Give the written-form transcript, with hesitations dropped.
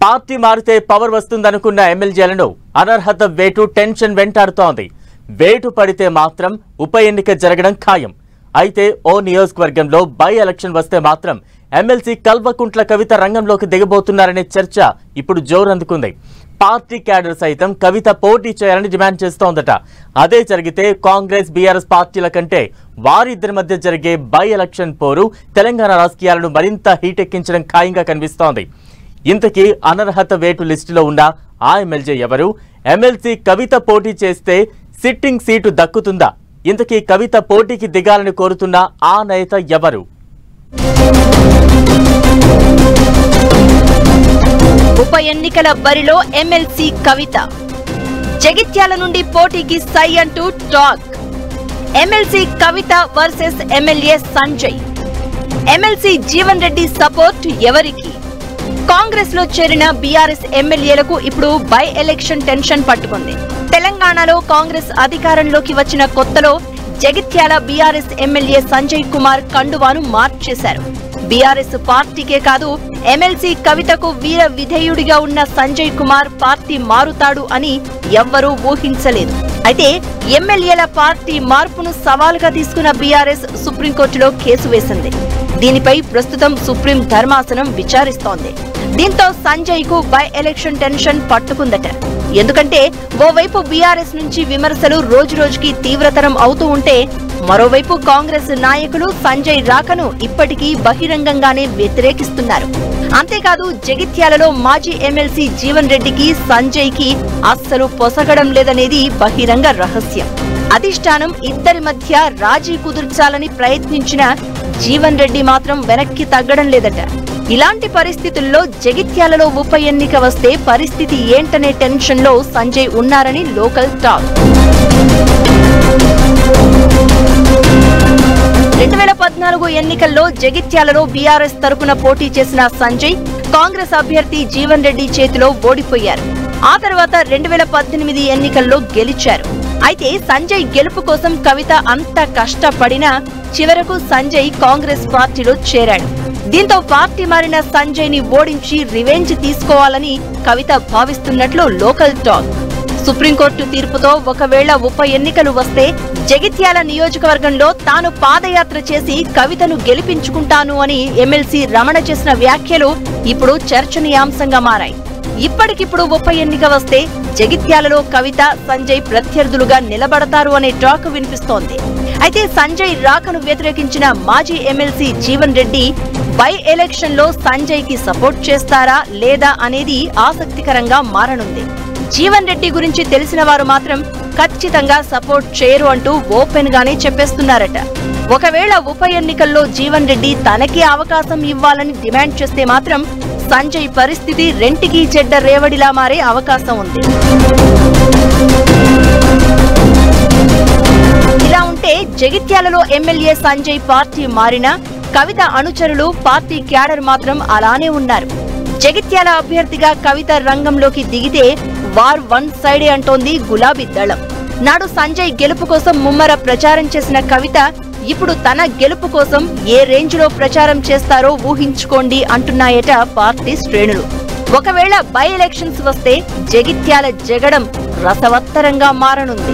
Party మారితే power వస్తుందనుకున్న ఎమ్మెల్యేలను అనర్హత వేటు టెన్షన్ వెంటాడుతోంది. వేటు పడితే మాత్రం ఉప ఎన్నిక జరగడం ఖాయం. అయితే ఓ నియోజకవర్గంలో బై ఎలక్షన్ వస్తే మాత్రం ఎమ్మెల్సీ కల్వకుంట్ల కవిత రంగంలోకి దిగబోతున్నారనే చర్చ ఇప్పుడు జోరందుకుంది. పార్టీ క్యాడర్ సైతం కవిత పోటీ చేయాలని డిమాండ్ చేస్తోందట. అదే జరిగితే కాంగ్రెస్ బీఆర్ఎస్ పార్టీల కంటే వారిద్దరి మధ్య జరిగే బై ఎలక్షన్ పోరు తెలంగాణ రాజకీయాలను మరింత హీటెక్కించడం ఖాయంగా కనిపిస్తోంది. ఇంతకీ అనర్హత వేటు లిస్టులో ఉన్న ఆ ఎమ్మెల్యే ఎవరు? ఎమ్మెల్సీ కవిత పోటీ చేస్తే సిట్టింగ్ సీటు దక్కుతుందా? ఇంతకీ కవిత పోటీకి దిగాలని కోరుతున్న ఆ నేత ఎవరు? ఉప ఎన్నికల బరిలో ఎమ్మెల్సీ కవిత. జగిత్యాల నుండి పోటీకి సై అంటూ talk. MLC Kavitha versus MLA Sanjay. MLC Jeevan Reddy support ఎవరికి? కాంగ్రెస్ లో చేరిన బీఆర్ఎస్ ఎమ్మెల్యేలకు ఇప్పుడు బై ఎలక్షన్ టెన్షన్ పట్టుకుంది. తెలంగాణలో కాంగ్రెస్ అధికారంలోకి వచ్చిన కొత్తలో జగిత్యాల బీఆర్ఎస్ ఎమ్మెల్యే సంజయ్ కుమార్ కండువాను మార్చేశారు. బీఆర్ఎస్ పార్టీకే కాదు, ఎమ్మెల్సీ కవితకు వీర విధేయుడిగా ఉన్న సంజయ్ కుమార్ పార్టీ మారుతాడు అని ఎవ్వరూ ఊహించలేదు. అయితే ఎమ్మెల్యేల పార్టీ మార్పును సవాలుగా తీసుకున్న బీఆర్ఎస్ సుప్రీంకోర్టులో కేసు వేసింది. దీనిపై ప్రస్తుతం సుప్రీం ధర్మాసనం విచారిస్తోంది. దీంతో సంజయ్ కు బై ఎలక్షన్ టెన్షన్ పట్టుకుందట. ఎందుకంటే ఓవైపు బీఆర్ఎస్ నుంచి విమర్శలు రోజురోజుకి తీవ్రతరం అవుతూ ఉంటే, మరోవైపు కాంగ్రెస్ నాయకులు సంజయ్ రాకను ఇప్పటికీ బహిరంగంగానే వ్యతిరేకిస్తున్నారు. అంతేకాదు, జగిత్యాలలో మాజీ ఎమ్మెల్సీ జీవన్ రెడ్డికి సంజయ్ కి అస్సలు పొసగడం లేదనేది బహిరంగ రహస్యం. అధిష్టానం ఇద్దరి మధ్య రాజీ కుదుర్చాలని ప్రయత్నించిన జీవన్ రెడ్డి మాత్రం వెనక్కి తగ్గడం లేదట. ఇలాంటి పరిస్థితుల్లో జగిత్యాలలో ఉప ఎన్నిక వస్తే పరిస్థితి ఏంటనే టెన్షన్ లో సంజయ్ ఉన్నారని లోకల్ టాక్. 2014 ఎన్నికల్లో జగిత్యాలలో బీఆర్ఎస్ తరపున పోటీ చేసిన సంజయ్ కాంగ్రెస్ అభ్యర్థి జీవన్ రెడ్డి చేతిలో ఓడిపోయారు. ఆ తర్వాత 2018 ఎన్నికల్లో గెలిచారు. అయితే సంజయ్ గెలుపు కోసం కవిత అంత కష్టపడినా చివరకు సంజయ్ కాంగ్రెస్ పార్టీలో చేరాడు. దీంతో పార్టీ మారిన సంజయ్ ని ఓడించి రివెంజ్ తీసుకోవాలని కవిత భావిస్తున్నట్లు లోకల్ టాక్. సుప్రీంకోర్టు తీర్పుతో ఒకవేళ ఉప ఎన్నికలు వస్తే జగిత్యాల నియోజకవర్గంలో తాను పాదయాత్ర చేసి కవితను గెలిపించుకుంటాను అని ఎమ్మెల్సీ రమణ చేసిన వ్యాఖ్యలు ఇప్పుడు చర్చనీయాంశంగా మారాయి. ఇప్పటికిప్పుడు ఉప ఎన్నిక వస్తే జగిత్యాలలో కవిత, సంజయ్ ప్రత్యర్థులుగా నిలబడతారు అనే టాక్ వినిపిస్తోంది. అయితే సంజయ్ రాకను వ్యతిరేకించిన మాజీ MLC Jeevan Reddy by election లో సంజయ్ కి సపోర్ట్ చేస్తారా లేదా అనేది ఆసక్తికరంగా మారనుంది. జీవన్ రెడ్డి గురించి తెలిసిన వారు మాత్రం ఖచ్చితంగా సపోర్ట్ చేయరు అంటూ ఓపెన్ గానే చెప్పేస్తున్నారట. ఒకవేళ ఉప ఎన్నికల్లో జీవన్ రెడ్డి తనకి అవకాశం ఇవ్వాలని డిమాండ్ చేస్తే మాత్రం సంజయ్ పరిస్థితి రెంటికి చెడ్డ రేవడిలా మారే అవకాశం ఉంది. ఇలా ఉంటే జగిత్యాలలో ఎమ్మెల్యే సంజయ్ పార్టీ మారినా కవిత అనుచరులు, పార్టీ క్యాడర్ మాత్రం అలానే ఉన్నారు. జగిత్యాల అభ్యర్థిగా కవిత రంగంలోకి దిగితే వార్ వన్ సైడే అంటోంది గులాబీ దళం. నాడు సంజయ్ గెలుపు కోసం ముమ్మర ప్రచారం చేసిన కవిత ఇప్పుడు తన గెలుపు కోసం ఏ రేంజ్ లో ప్రచారం చేస్తారో ఊహించుకోండి అంటున్నాయట పార్టీ శ్రేణులు. ఒకవేళ బై ఎలక్షన్స్ వస్తే జగిత్యాల జగడం రసవత్తరంగా మారనుంది.